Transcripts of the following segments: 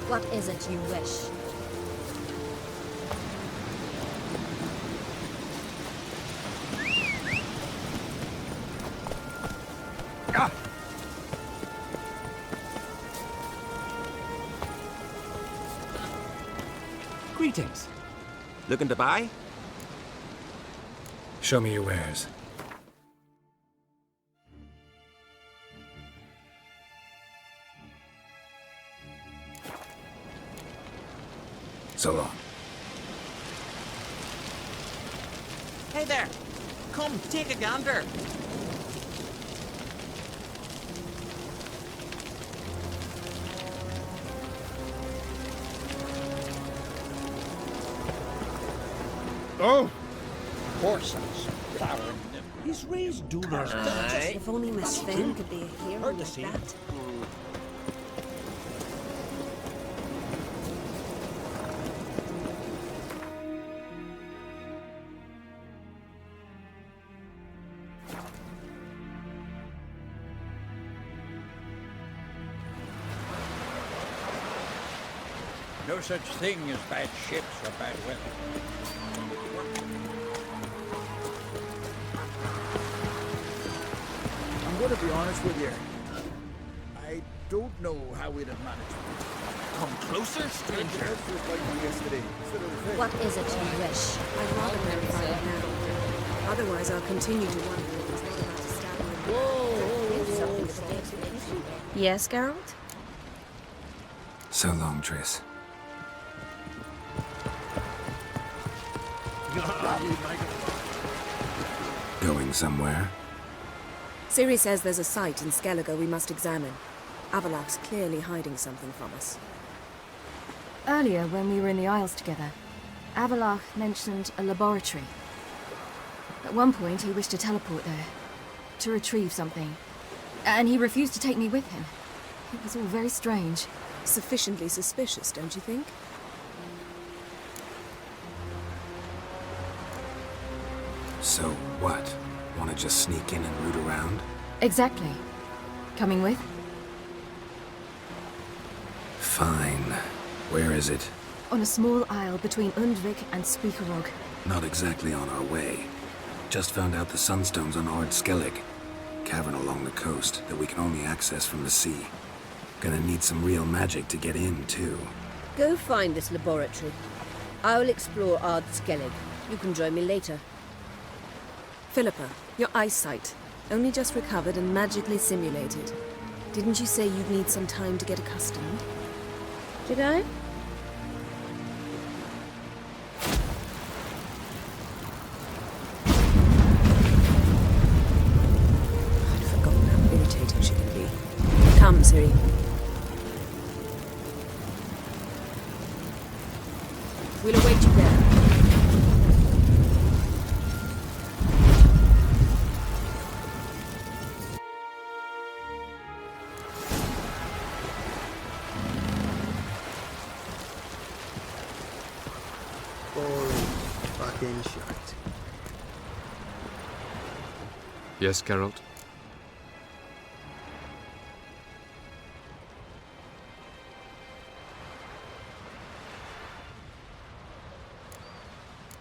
What is it you wish? Ah! Greetings. Looking to buy? Show me your wares. So long. Hey there! Come, take a gander! Oh! Horses plowing them. He's raised doolers. If only Miss Finn could be a hero Hard to like see. that. No such thing as bad ships or bad weather. I'm going to be honest with you. I don't know how we'd have managed. Come closer, stranger! Yesterday. What is it you wish? I'd rather verify it now. Otherwise, I'll continue to wonder if he's not about to stab me. Yes, Geralt? So long, Triss. Going somewhere? Ciri says there's a site in Skellige we must examine. Avalok's clearly hiding something from us. Earlier, when we were in the Isles together, Avalok mentioned a laboratory. At one point, he wished to teleport there, to retrieve something. And he refused to take me with him. It was all very strange. Sufficiently suspicious, don't you think? So what? Want to just sneak in and root around? Exactly. Coming with? Fine. Where is it? On a small isle between Undvik and Spikerog. Not exactly on our way. Just found out the sunstones on Ard Skellig. Cavern along the coast that we can only access from the sea. Gonna need some real magic to get in, too. Go find this laboratory. I will explore Ard Skellig. You can join me later. Philippa, your eyesight. Only just recovered and magically simulated. Didn't you say you'd need some time to get accustomed? Did I? I'd forgotten how irritating she can be. Come, Ciri. We'll await you there. Fucking shite. Yes, Geralt?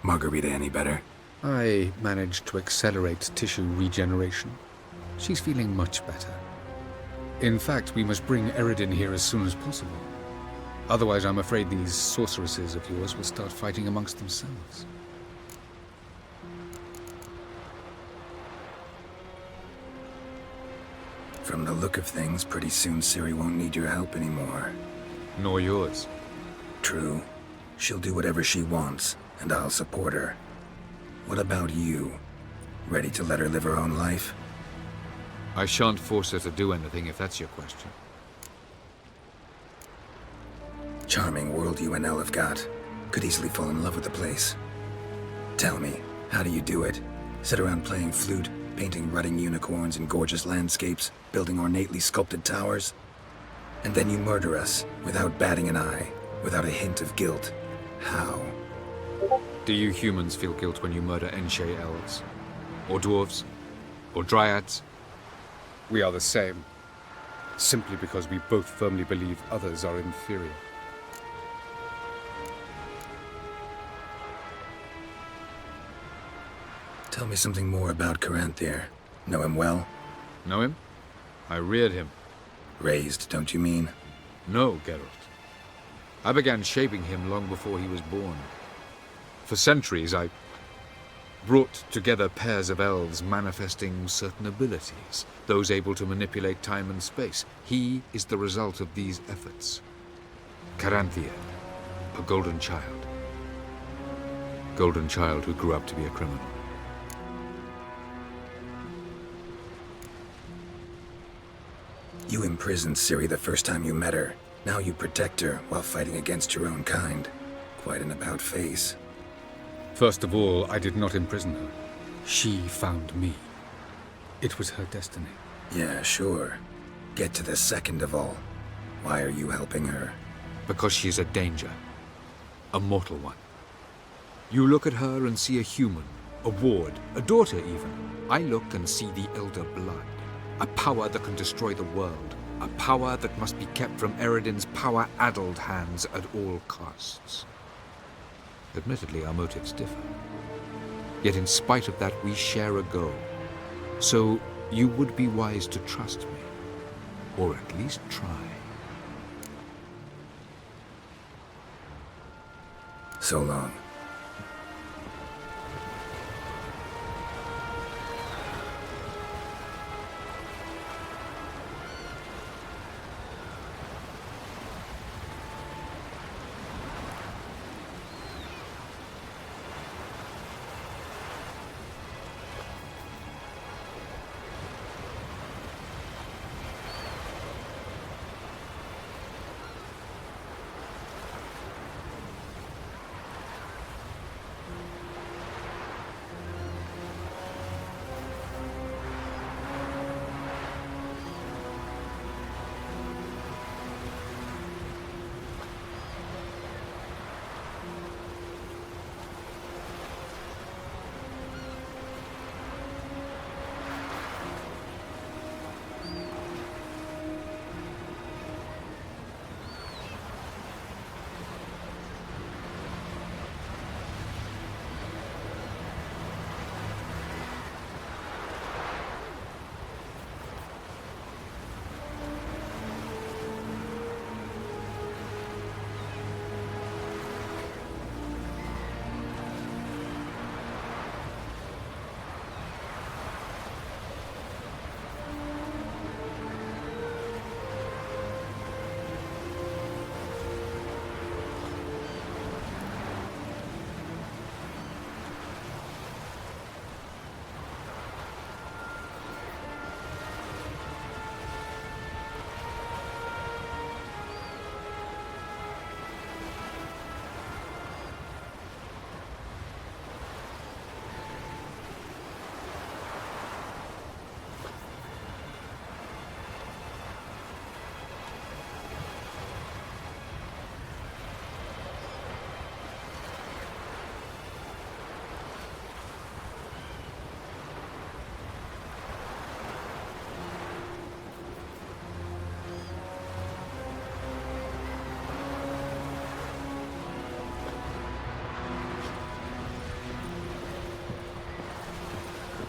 Margarita any better? I managed to accelerate tissue regeneration. She's feeling much better. In fact, we must bring Eredin here as soon as possible. Otherwise, I'm afraid these sorceresses of yours will start fighting amongst themselves. From the look of things, pretty soon Ciri won't need your help anymore. Nor yours. True. She'll do whatever she wants, and I'll support her. What about you? Ready to let her live her own life? I shan't force her to do anything if that's your question. Charming world you and Elle have got. Could easily fall in love with the place. Tell me, how do you do it? Sit around playing flute, painting rutting unicorns and gorgeous landscapes, building ornately sculpted towers? And then you murder us, without batting an eye, without a hint of guilt. How? Do you humans feel guilt when you murder Enshe elves? Or dwarves? Or dryads? We are the same. Simply because we both firmly believe others are inferior. Tell me something more about Caranthir. Know him well? Know him? I reared him. Raised, don't you mean? No, Geralt. I began shaping him long before he was born. For centuries, I brought together pairs of elves manifesting certain abilities, those able to manipulate time and space. He is the result of these efforts. Caranthir, a golden child. Golden child who grew up to be a criminal. You imprisoned Ciri the first time you met her. Now you protect her while fighting against your own kind. Quite an about-face. First of all, I did not imprison her. She found me. It was her destiny. Yeah, sure. Get to the second of all. Why are you helping her? Because she is a danger. A mortal one. You look at her and see a human, a ward, a daughter even. I look and see the Elder Blood. A power that can destroy the world. A power that must be kept from Eredin's power-addled hands at all costs. Admittedly, our motives differ. Yet in spite of that, we share a goal. So you would be wise to trust me. Or at least try. So long.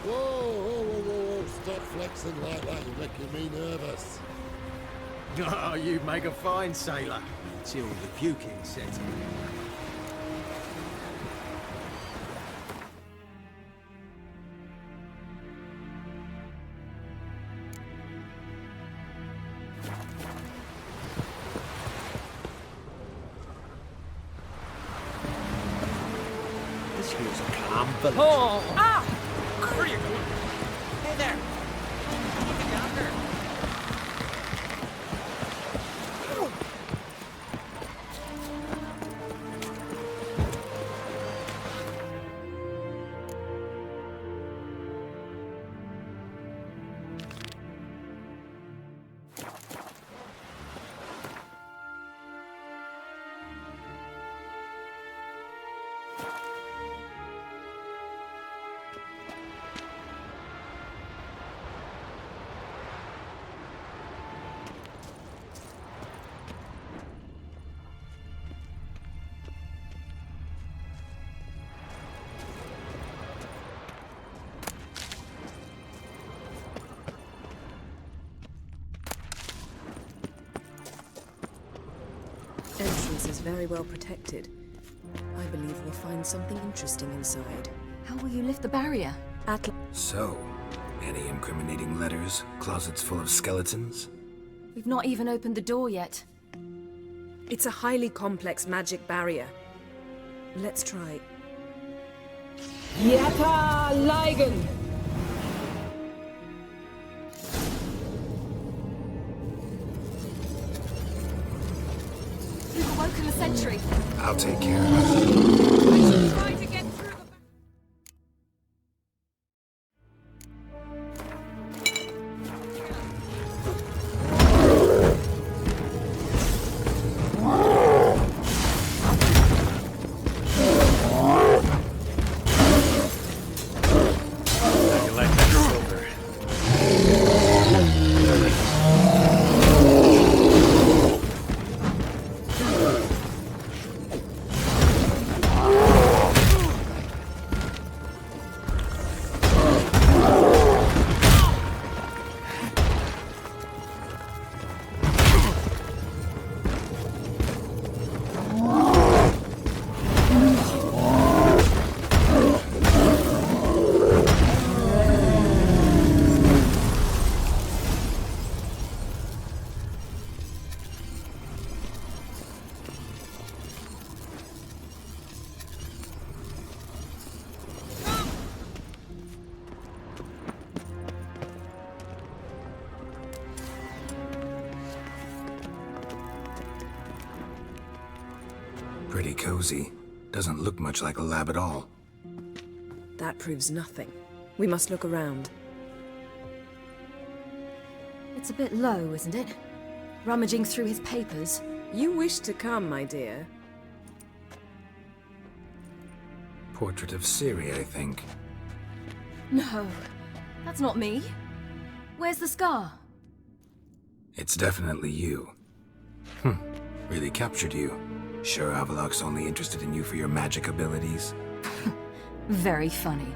Whoa, stop flexing like that, you're making me nervous. Oh, you make a fine sailor. Until the puking set in. This feels a calm village. Oh! Ah! Where are you going? Hey there! Look yonder! Entrance is very well protected. I believe we'll find something interesting inside. How will you lift the barrier? So, any incriminating letters? Closets full of skeletons? We've not even opened the door yet. It's a highly complex magic barrier. Let's try. Yata Ligen! You've awoken the sentry. I'll take care of it. Try to get through the... You like that silver? Pretty cozy. Doesn't look much like a lab at all. That proves nothing. We must look around. It's a bit low, isn't it? Rummaging through his papers. You wish to come, my dear. Portrait of Ciri, I think. No, that's not me. Where's the scar? It's definitely you. Really captured you. Sure Avalok's only interested in you for your magic abilities? Very funny.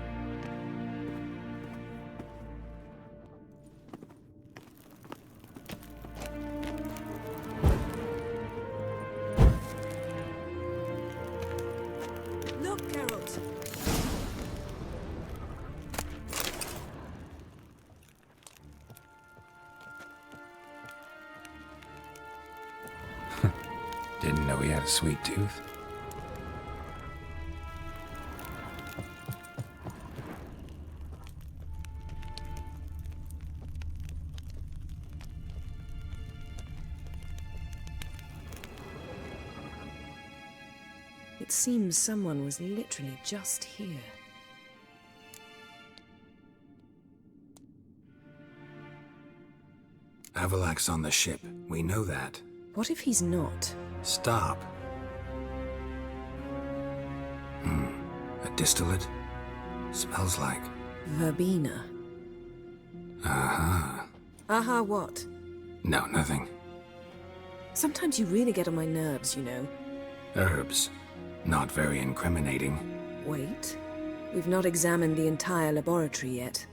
Look, Geralt. Didn't know he had a sweet tooth. It seems someone was literally just here. Avalok's on the ship. We know that. What if he's not? Stop. A distillate? Smells like... Verbena. Uh-huh. Aha, what? No, nothing. Sometimes you really get on my nerves, you know. Herbs. Not very incriminating. Wait. We've not examined the entire laboratory yet.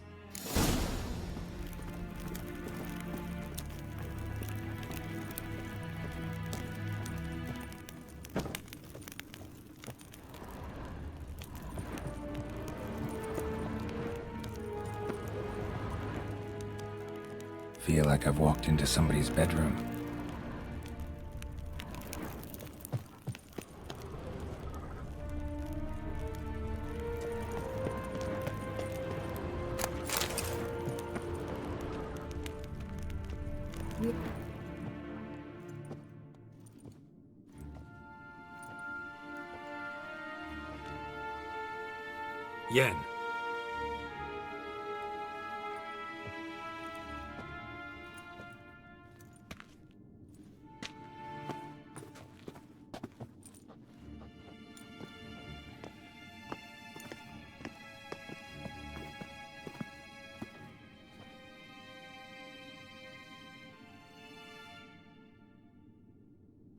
Feel like I've walked into somebody's bedroom. Yen.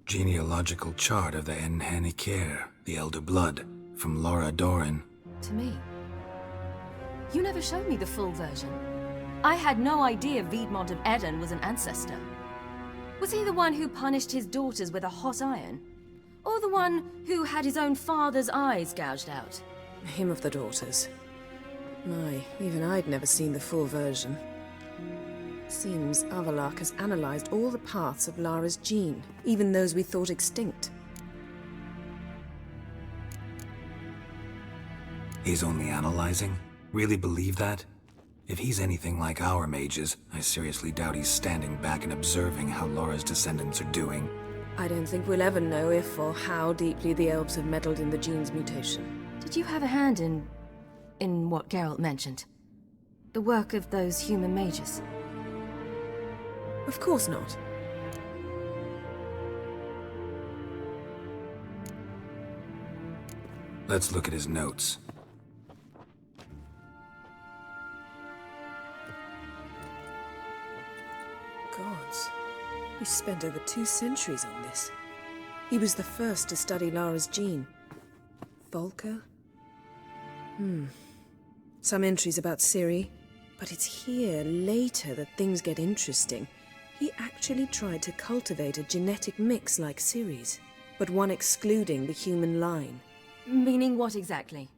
Genealogical chart of the Enhanikir, the Elder Blood, from Laura Doran. To me. You never showed me the full version. I had no idea Viedmont of Eden was an ancestor. Was he the one who punished his daughters with a hot iron? Or the one who had his own father's eyes gouged out? Him of the daughters. My, even I'd never seen the full version. Seems Avalok has analyzed all the parts of Lara's gene, even those we thought extinct. He's only analyzing? Really believe that? If he's anything like our mages, I seriously doubt he's standing back and observing how Lara's descendants are doing. I don't think we'll ever know if or how deeply the elves have meddled in the gene's mutation. Did you have a hand in what Geralt mentioned? The work of those human mages? Of course not. Let's look at his notes. Gods. We spent over 2 centuries on this. He was the first to study Lara's gene. Volker? Some entries about Ciri, but it's here, later, that things get interesting. He actually tried to cultivate a genetic mix like Ciri's, but one excluding the human line. Meaning what exactly?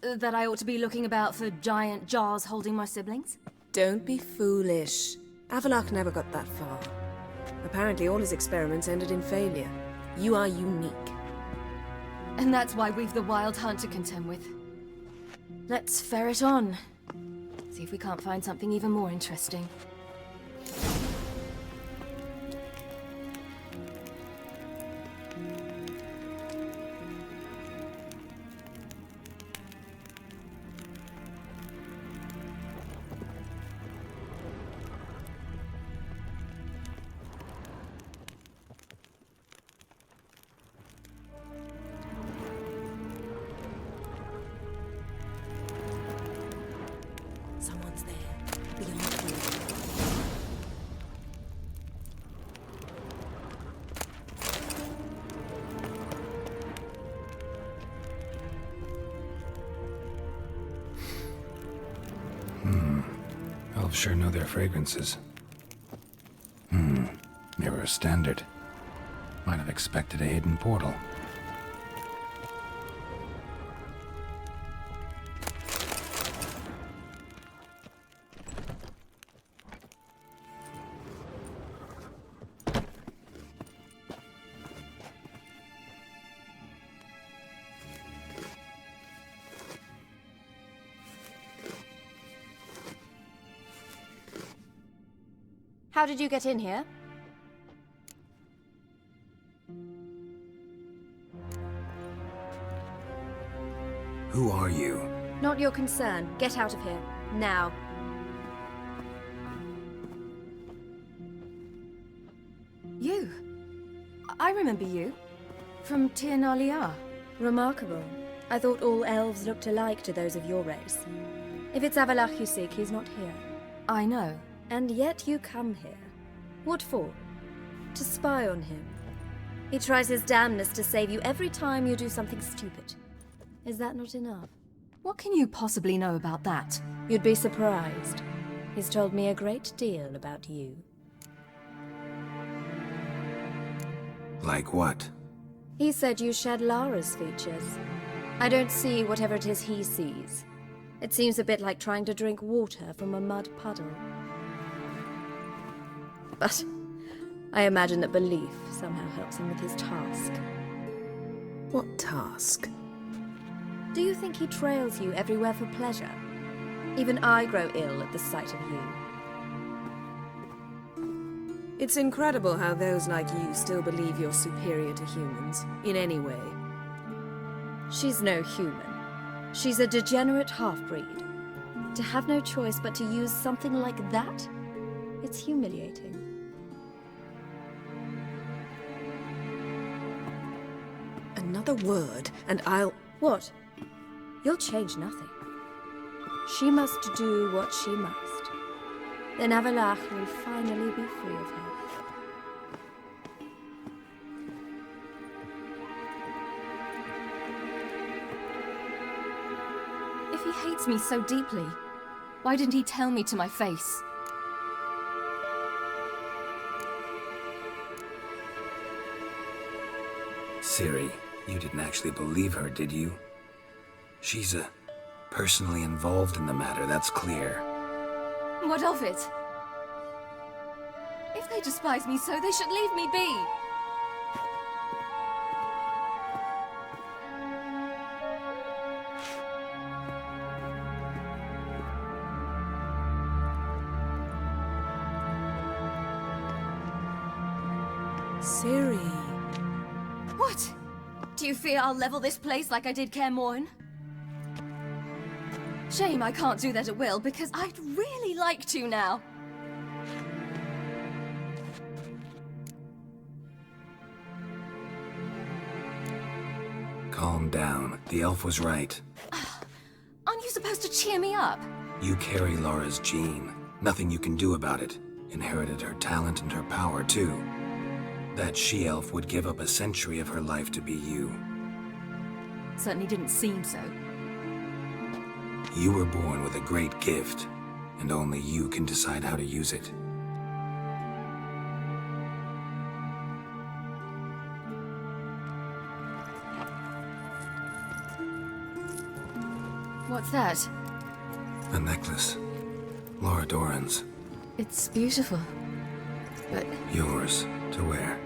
That I ought to be looking about for giant jars holding my siblings? Don't be foolish. Avalok never got that far. Apparently all his experiments ended in failure. You are unique. And that's why we've the Wild Hunt to contend with. Let's ferret on. See if we can't find something even more interesting. Someone's there. Beyond the window. Elves sure know their fragrances. Mirror standard. Might have expected a hidden portal. How did you get in here? Who are you? Not your concern. Get out of here. Now. You. I remember you. From Tir Nalia. Remarkable. I thought all elves looked alike to those of your race. If it's Avalach you seek, he's not here. I know. And yet you come here. What for? To spy on him. He tries his damnedest to save you every time you do something stupid. Is that not enough? What can you possibly know about that? You'd be surprised. He's told me a great deal about you. Like what? He said you shared Lara's features. I don't see whatever it is he sees. It seems a bit like trying to drink water from a mud puddle. But I imagine that belief somehow helps him with his task. What task? Do you think he trails you everywhere for pleasure? Even I grow ill at the sight of you. It's incredible how those like you still believe you're superior to humans, in any way. She's no human. She's a degenerate half-breed. To have no choice but to use something like that? It's humiliating. Another word, and I'll... What? You'll change nothing. She must do what she must. Then Avalach will finally be free of her. If he hates me so deeply, why didn't he tell me to my face? Ciri, you didn't actually believe her, did you? She's, personally involved in the matter, that's clear. What of it? If they despise me so, they should leave me be. Ciri. What? Do you fear I'll level this place like I did Kaer Morhen? Shame I can't do that at will, because I'd really like to now. Calm down. The elf was right. Aren't you supposed to cheer me up? You carry Laura's gene. Nothing you can do about it. Inherited her talent and her power, too. That she-elf would give up a century of her life to be you. Certainly didn't seem so. You were born with a great gift, and only you can decide how to use it. What's that? A necklace. Laura Doran's. It's beautiful, but... Yours to wear.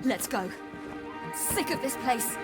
Let's go. I'm sick of this place.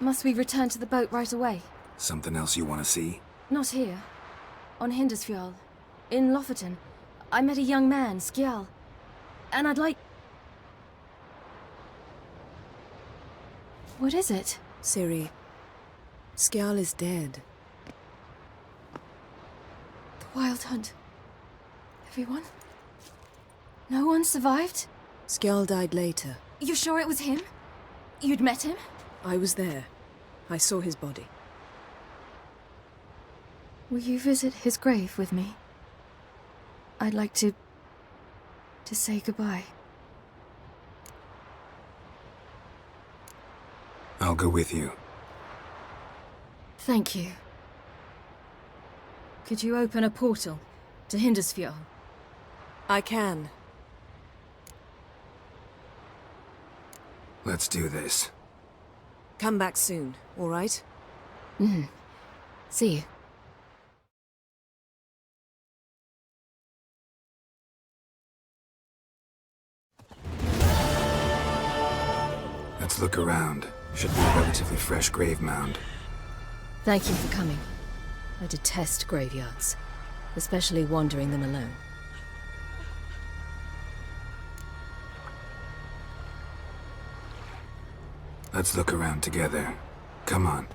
Must we return to the boat right away? Something else you want to see? Not here. On Hindersfjall. In Lofoten. I met a young man, Skjal. And I'd like... What is it? Ciri. Skjal is dead. The Wild Hunt. Everyone? No one survived? Skjal died later. You sure it was him? You'd met him? I was there. I saw his body. Will you visit his grave with me? I'd like to say goodbye. I'll go with you. Thank you. Could you open a portal to Hindersfjall? I can. Let's do this. Come back soon, all right? See you. Let's look around. Should be a relatively fresh grave mound. Thank you for coming. I detest graveyards, especially wandering them alone. Let's look around together. Come on.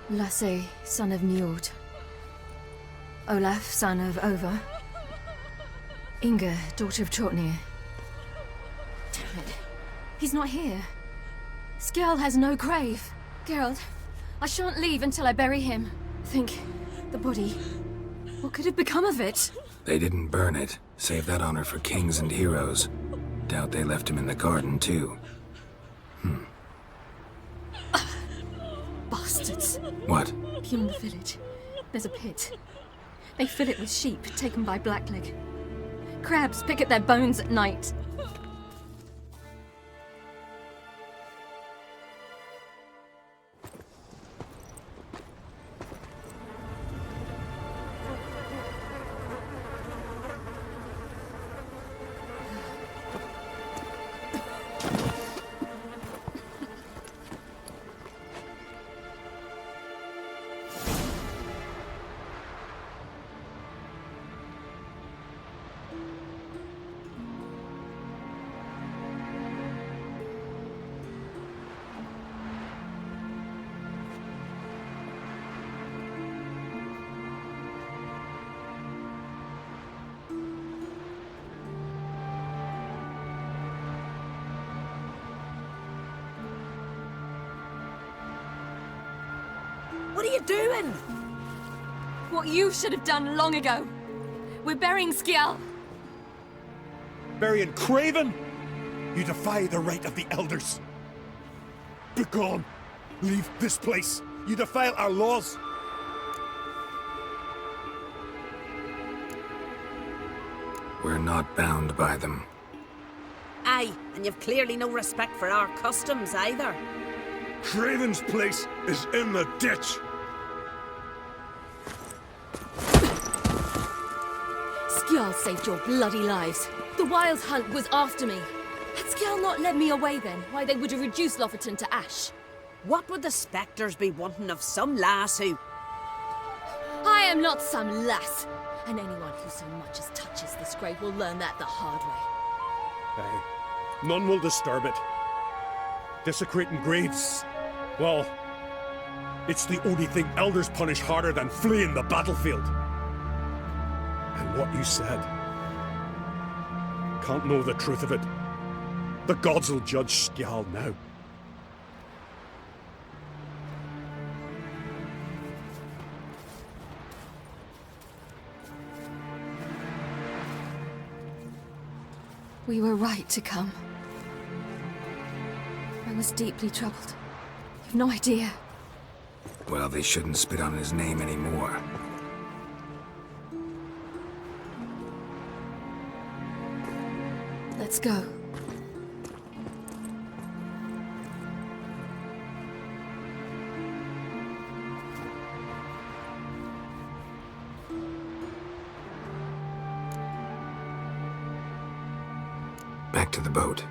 Lasse, son of Njord. Olaf, son of Over. Inga, daughter of Trotnir. Damn it. He's not here. Skjal has no grave. Geralt, I shan't leave until I bury him. Think, the body. What could have become of it? They didn't burn it. Save that honor for kings and heroes. Doubt they left him in the garden, too. bastards. What? Beyond the village, there's a pit. They fill it with sheep taken by Blackleg. Crabs pick at their bones at night. What are you doing? What you should have done long ago. We're burying Skjal. Burying Craven? You defy the right of the elders. Begone. Leave this place. You defile our laws. We're not bound by them. Aye, and you've clearly no respect for our customs either. Craven's place is in the ditch. Skjal saved your bloody lives. The Wild Hunt was after me. Had Skjal not led me away then, why they would have reduced Lofferton to ash. What would the spectres be wanting of some lass who... I am not some lass, and anyone who so much as touches this grave will learn that the hard way. Aye. None will disturb it. Desecrating graves, well, it's the only thing elders punish harder than fleeing the battlefield. And what you said, can't know the truth of it. The gods will judge Skjal now. We were right to come. I was deeply troubled. You've no idea. Well, they shouldn't spit on his name anymore. Let's go. Back to the boat.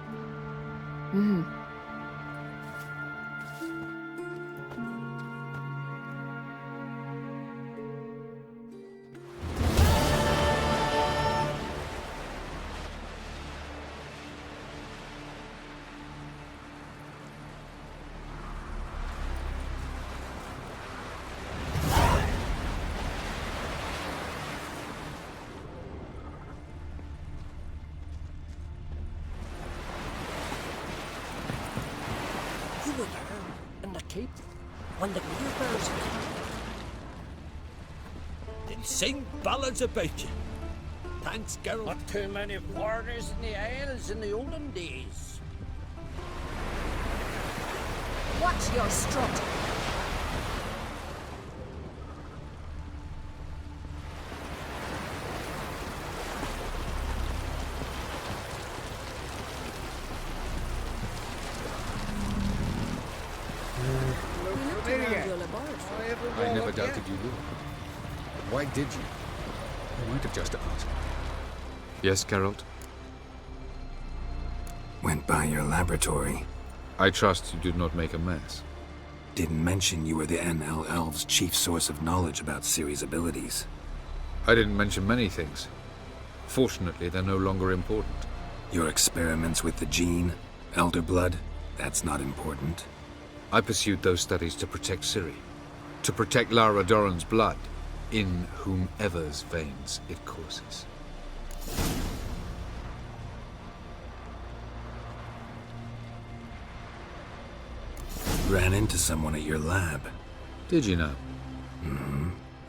You were there in the keep when the bears came. They sing ballads about you. Thanks, Geralt. Not too many foreigners in the Isles in the olden days. Watch your strut. I never doubted you would. Why did you? You might have just asked. Yes, Geralt? Went by your laboratory. I trust you did not make a mess. Didn't mention you were the NL Elves' chief source of knowledge about Ciri's abilities. I didn't mention many things. Fortunately, they're no longer important. Your experiments with the gene, Elder Blood, that's not important. I pursued those studies to protect Ciri. To protect Lara Doran's blood, in whomever's veins it courses. Ran into someone at your lab. Did you know?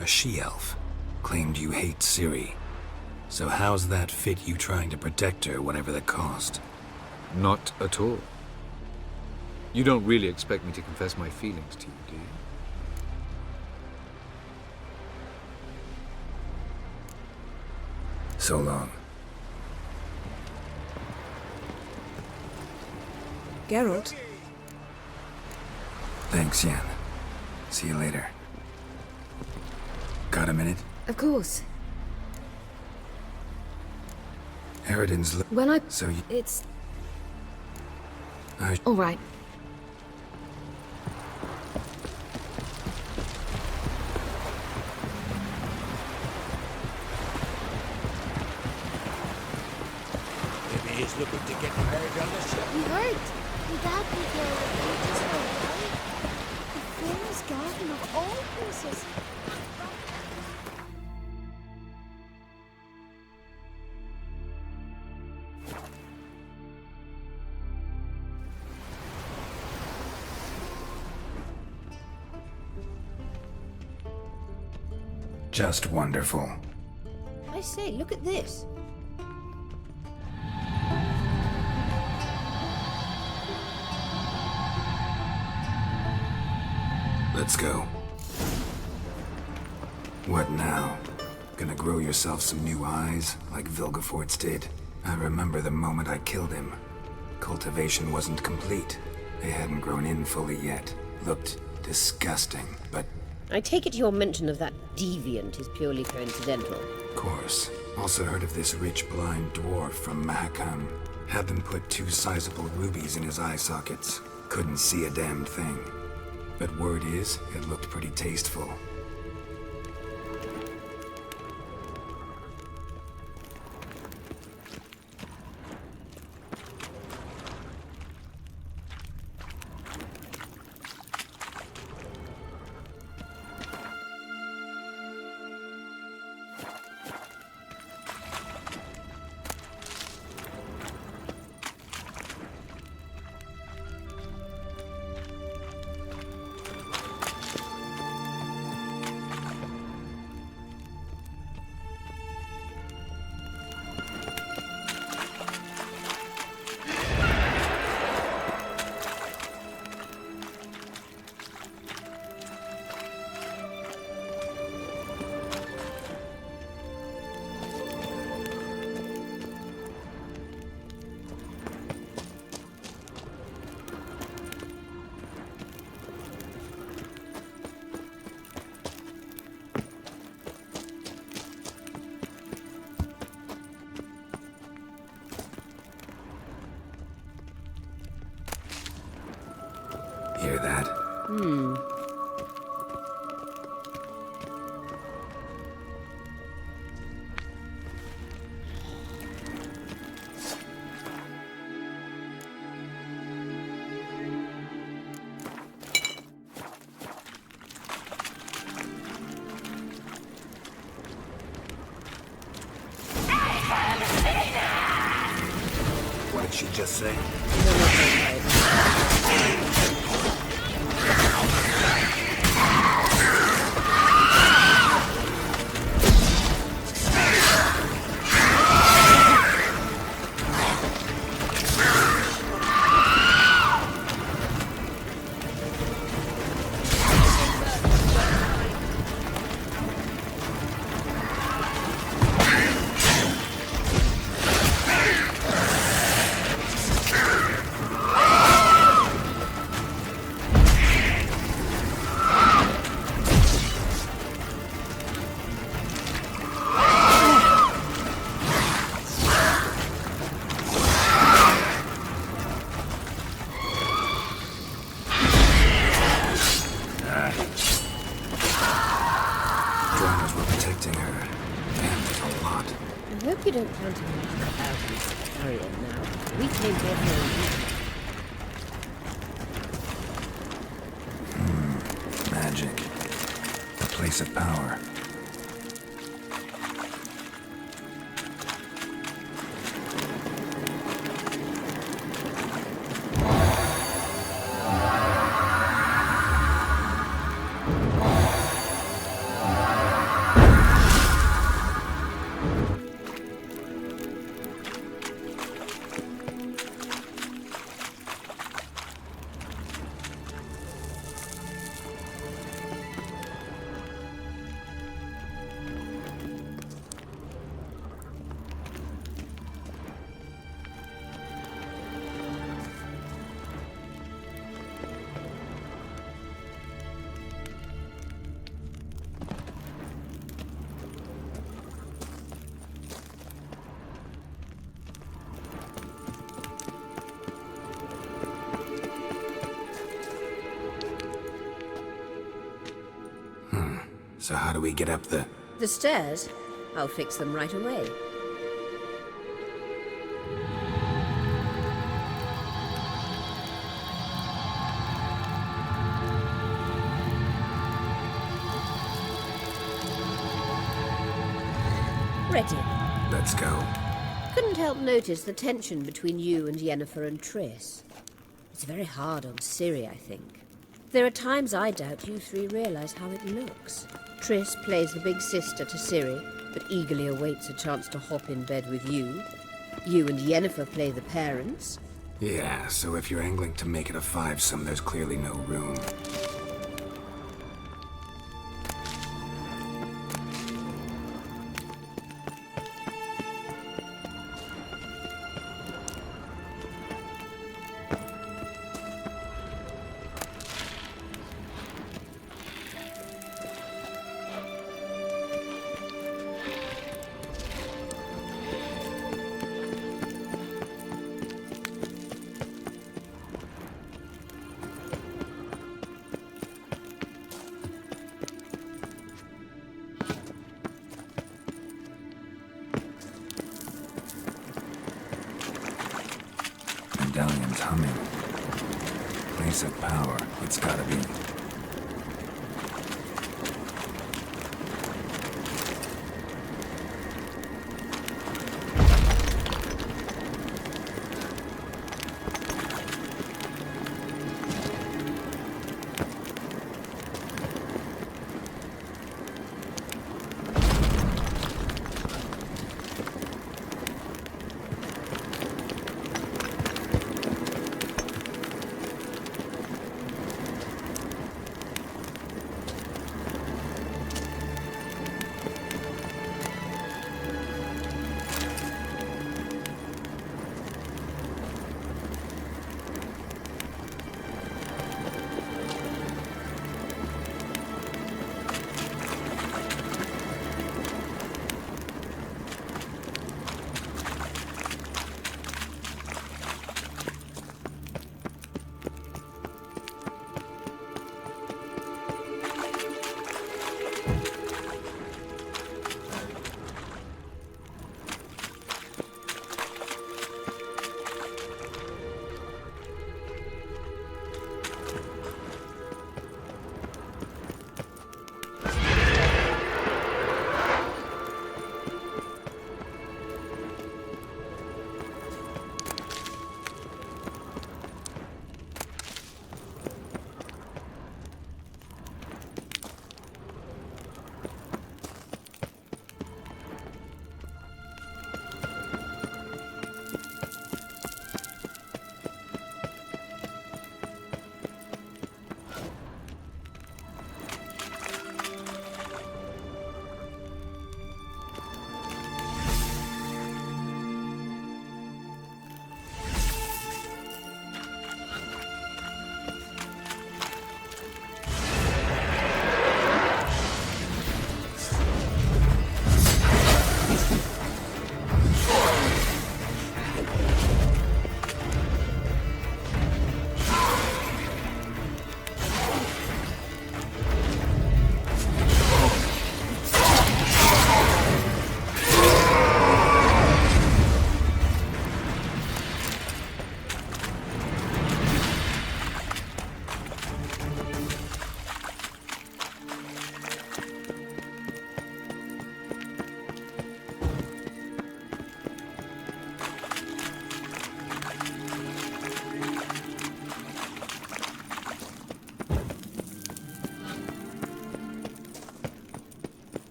A she-elf. Claimed you hate Ciri. So how's that fit you trying to protect her, whatever the cost? Not at all. You don't really expect me to confess my feelings to you, do you? So long. Geralt? Thanks, Yen. See you later. Got a minute? Of course. Eridan's When I... So you... It's... All right. Maybe he's looking to get hired on the ship. You heard? He got me there ages ago, right? The famous garden of all places. Just wonderful. I say, look at this. Let's go. What now? Gonna grow yourself some new eyes, like Vilgefortz did? I remember the moment I killed him. Cultivation wasn't complete. They hadn't grown in fully yet. Looked disgusting, but... I take it your mention of that deviant is purely coincidental. Of course. Also heard of this rich blind dwarf from Mahakam. Had them put 2 sizable rubies in his eye sockets. Couldn't see a damned thing. But word is, it looked pretty tasteful. Hear that? What did she just say? I hope you don't plan to use the thousands to carry it now. We came here for a reason. Magic. A place of power. So how do we get up the... The stairs? I'll fix them right away. Ready. Let's go. Couldn't help notice the tension between you and Yennefer and Triss. It's very hard on Ciri, I think. There are times I doubt you three realize how it looks. Triss plays the big sister to Ciri, but eagerly awaits a chance to hop in bed with you. You and Yennefer play the parents. Yeah, so if you're angling to make it a fivesome, there's clearly no room. Medallion's humming. Place of power. It's gotta be.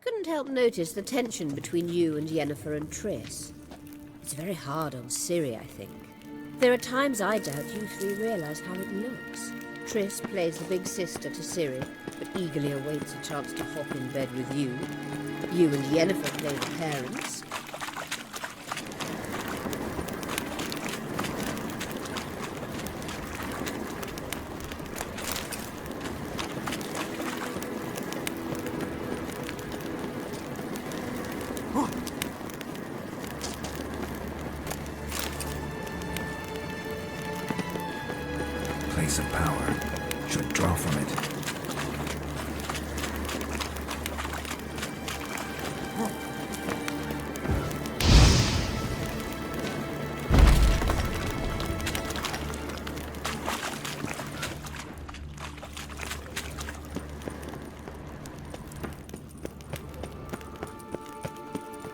Couldn't help notice the tension between you and Yennefer and Triss. It's very hard on Ciri, I think. There are times I doubt you three realize how it looks. Triss plays the big sister to Ciri, but eagerly awaits a chance to hop in bed with you. You and Yennefer play the parents. Place of power. Should draw from it.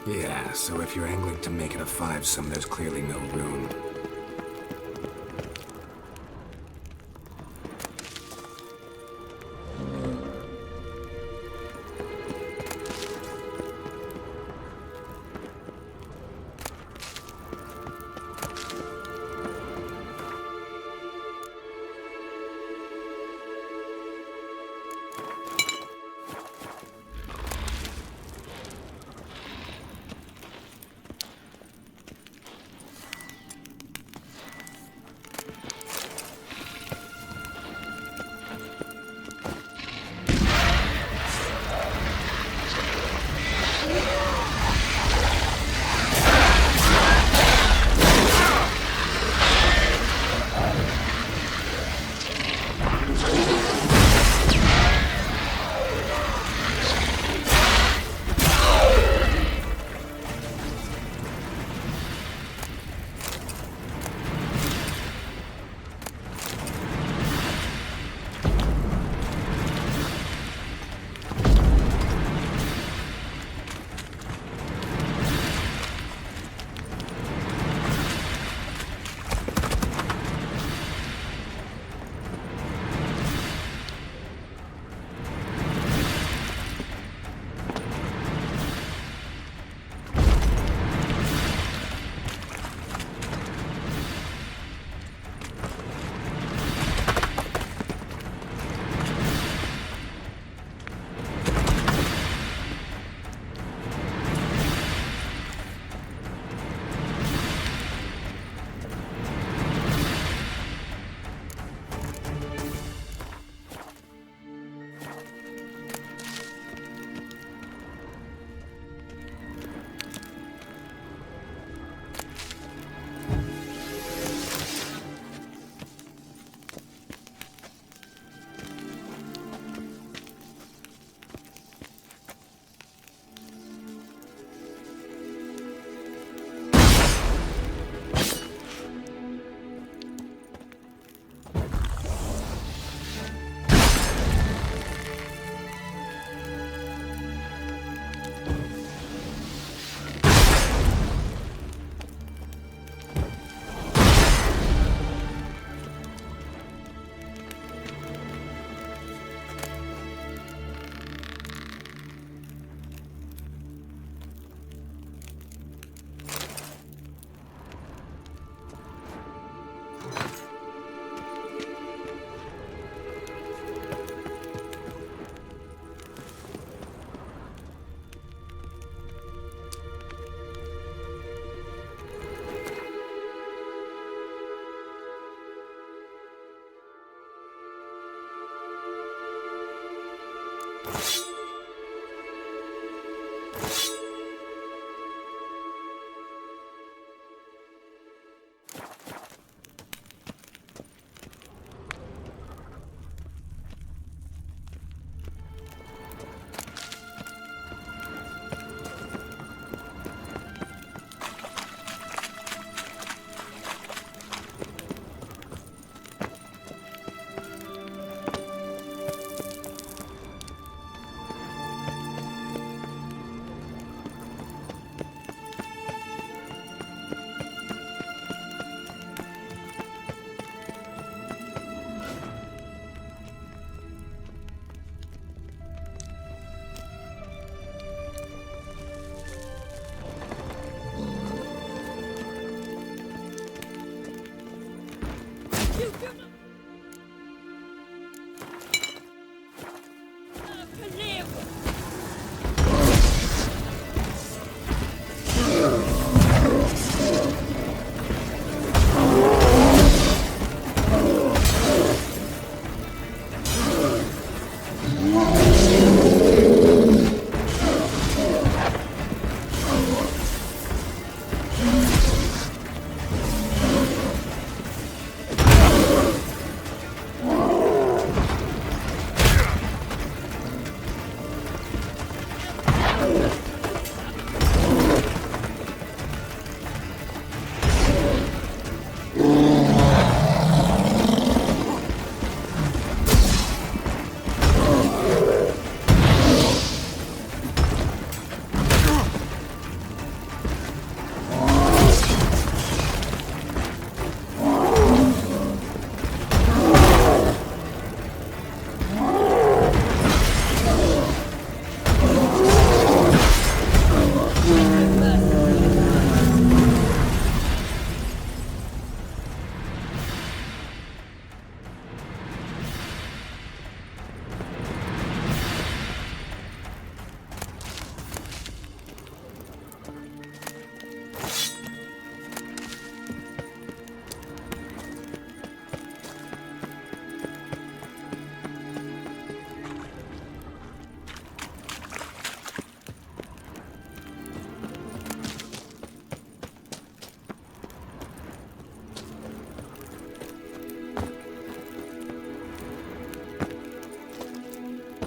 Yeah, so if you're angling to make it a five-some, there's clearly no room.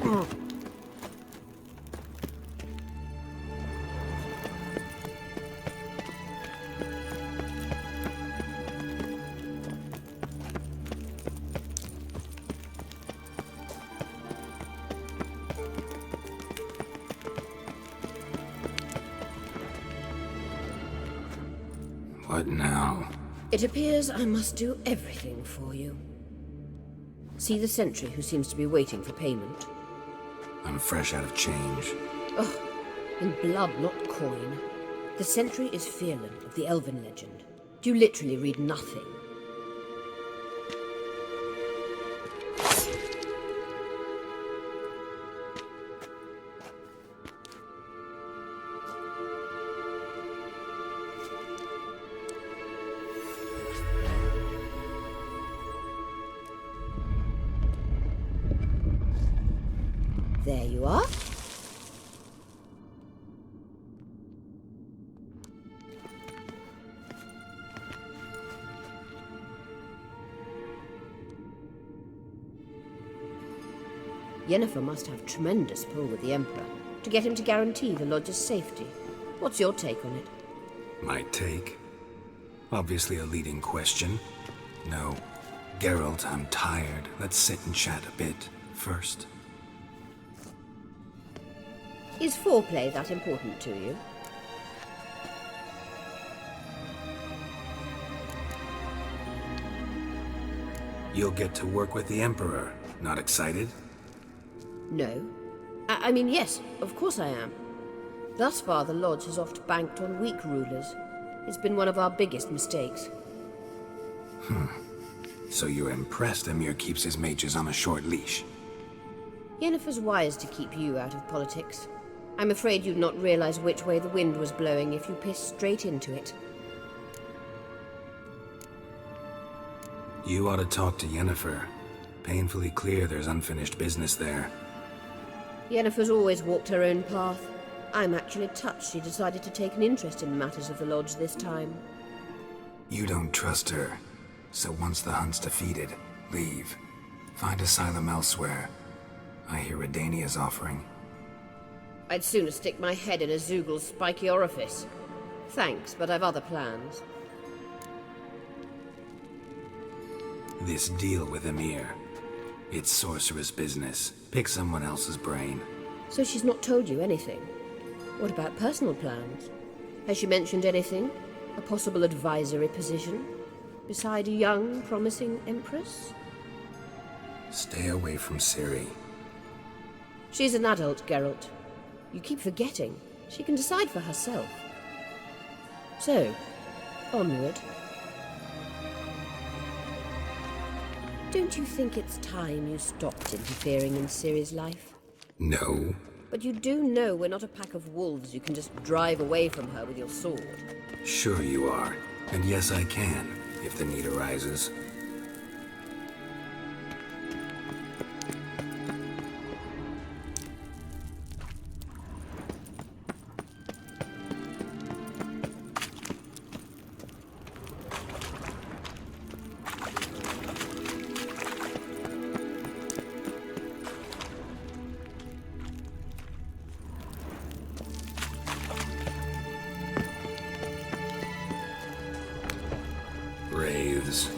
What now? It appears I must do everything for you. See the sentry who seems to be waiting for payment? I'm fresh out of change. Oh, in blood, not coin. The sentry is Fearlan of the Elven legend. You literally read nothing. There you are. Yennefer must have tremendous pull with the Emperor to get him to guarantee the Lodge's safety. What's your take on it? My take? Obviously a leading question. No. Geralt, I'm tired. Let's sit and chat a bit first. Is foreplay that important to you? You'll get to work with the Emperor. Not excited? No. I mean, yes, of course I am. Thus far, the Lodge has oft banked on weak rulers. It's been one of our biggest mistakes. So you're impressed Emir keeps his mages on a short leash? Yennefer's wise to keep you out of politics. I'm afraid you'd not realize which way the wind was blowing if you pissed straight into it. You ought to talk to Yennefer. Painfully clear there's unfinished business there. Yennefer's always walked her own path. I'm actually touched she decided to take an interest in matters of the Lodge this time. You don't trust her. So once the hunt's defeated, leave. Find asylum elsewhere. I hear Redania's offering. I'd sooner stick my head in a Zoogl's spiky orifice. Thanks, but I've other plans. This deal with Emir. It's sorceress business. Pick someone else's brain. So she's not told you anything? What about personal plans? Has she mentioned anything? A possible advisory position? Beside a young, promising empress? Stay away from Ciri. She's an adult, Geralt. You keep forgetting. She can decide for herself. So, onward. Don't you think it's time you stopped interfering in Ciri's life? No. But you do know we're not a pack of wolves you can just drive away from her with your sword. Sure you are. And yes, I can, if the need arises. Wraiths.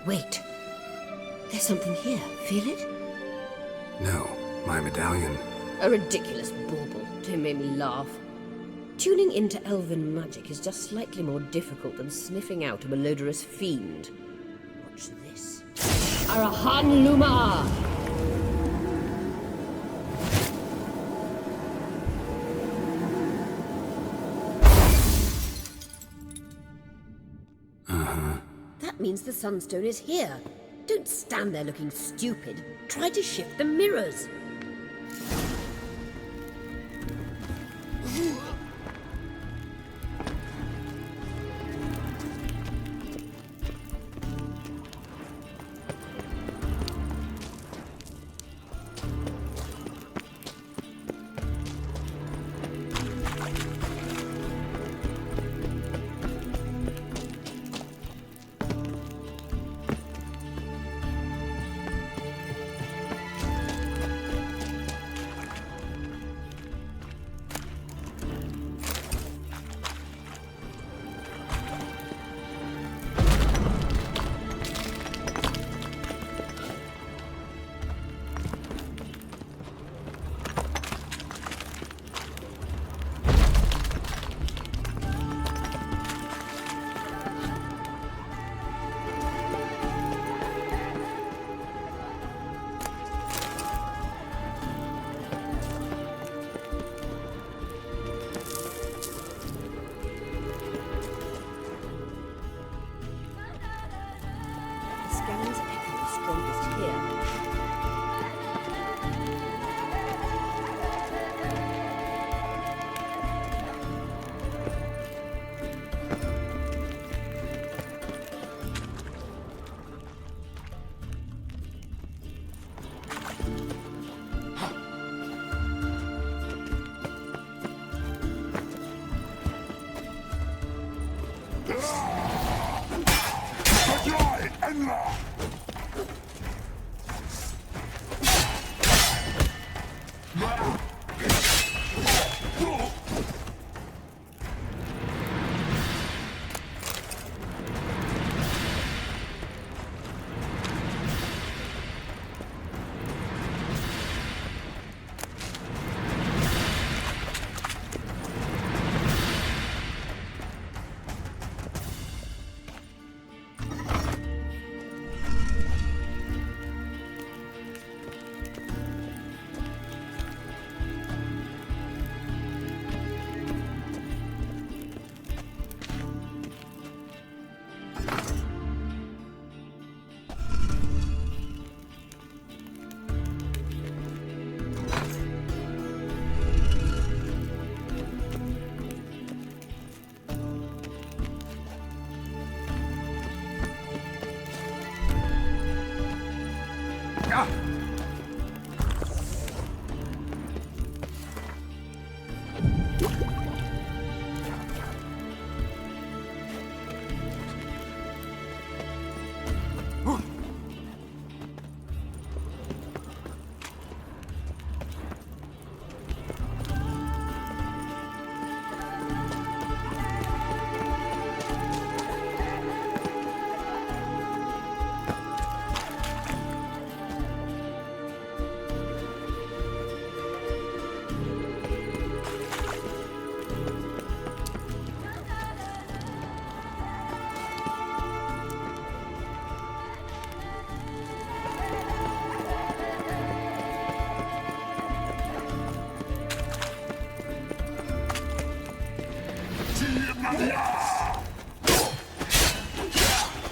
Wait. There's something here. Feel it? No, my medallion. A ridiculous bauble. Don't make me laugh. Tuning into elven magic is just slightly more difficult than sniffing out a malodorous fiend. Watch this. Arahan Luma! That means the Sunstone is here. Don't stand there looking stupid. Try to shift the mirrors.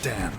Damn.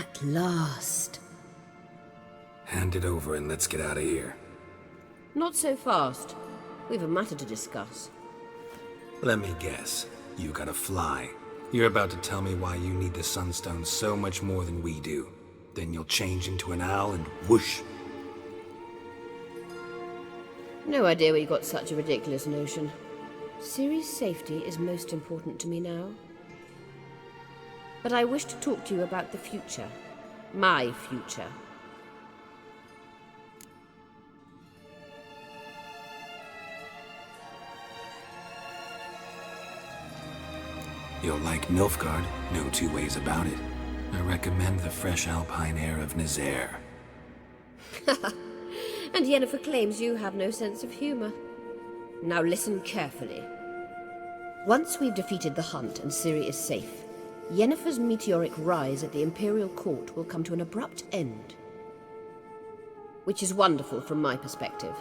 At last. Hand it over and let's get out of here. Not so fast. We've a matter to discuss. Let me guess. You gotta fly. You're about to tell me why you need the Sunstone so much more than we do. Then you'll change into an owl and whoosh. No idea where you got such a ridiculous notion. Ciri's safety is most important to me now. But I wish to talk to you about the future. My future. You'll like Nilfgaard, no two ways about it. I recommend the fresh alpine air of Nazaire. And Yennefer claims you have no sense of humor. Now listen carefully. Once we've defeated the Hunt and Ciri is safe, Yennefer's meteoric rise at the Imperial Court will come to an abrupt end. Which is wonderful from my perspective.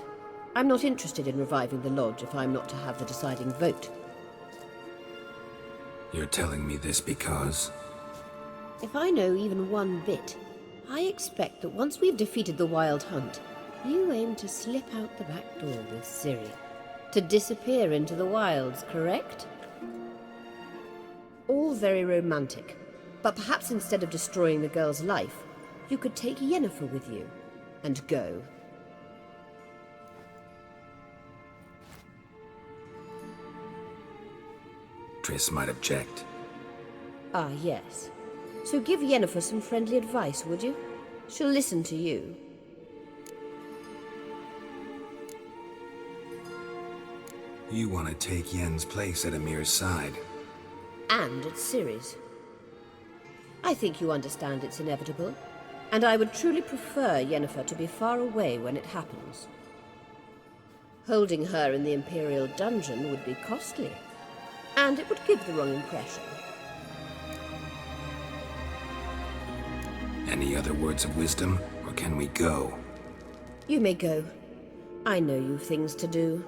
I'm not interested in reviving the Lodge if I'm not to have the deciding vote. You're telling me this because... If I know even one bit, I expect that once we've defeated the Wild Hunt, you aim to slip out the back door with Ciri. To disappear into the wilds, correct? All very romantic, but perhaps instead of destroying the girl's life, you could take Yennefer with you, and go. Triss might object. Ah, yes. So give Yennefer some friendly advice, would you? She'll listen to you. You want to take Yen's place at Emir's side. And at Ciri's. I think you understand it's inevitable, and I would truly prefer Yennefer to be far away when it happens. Holding her in the Imperial dungeon would be costly, and it would give the wrong impression. Any other words of wisdom, or can we go? You may go. I know you've things to do.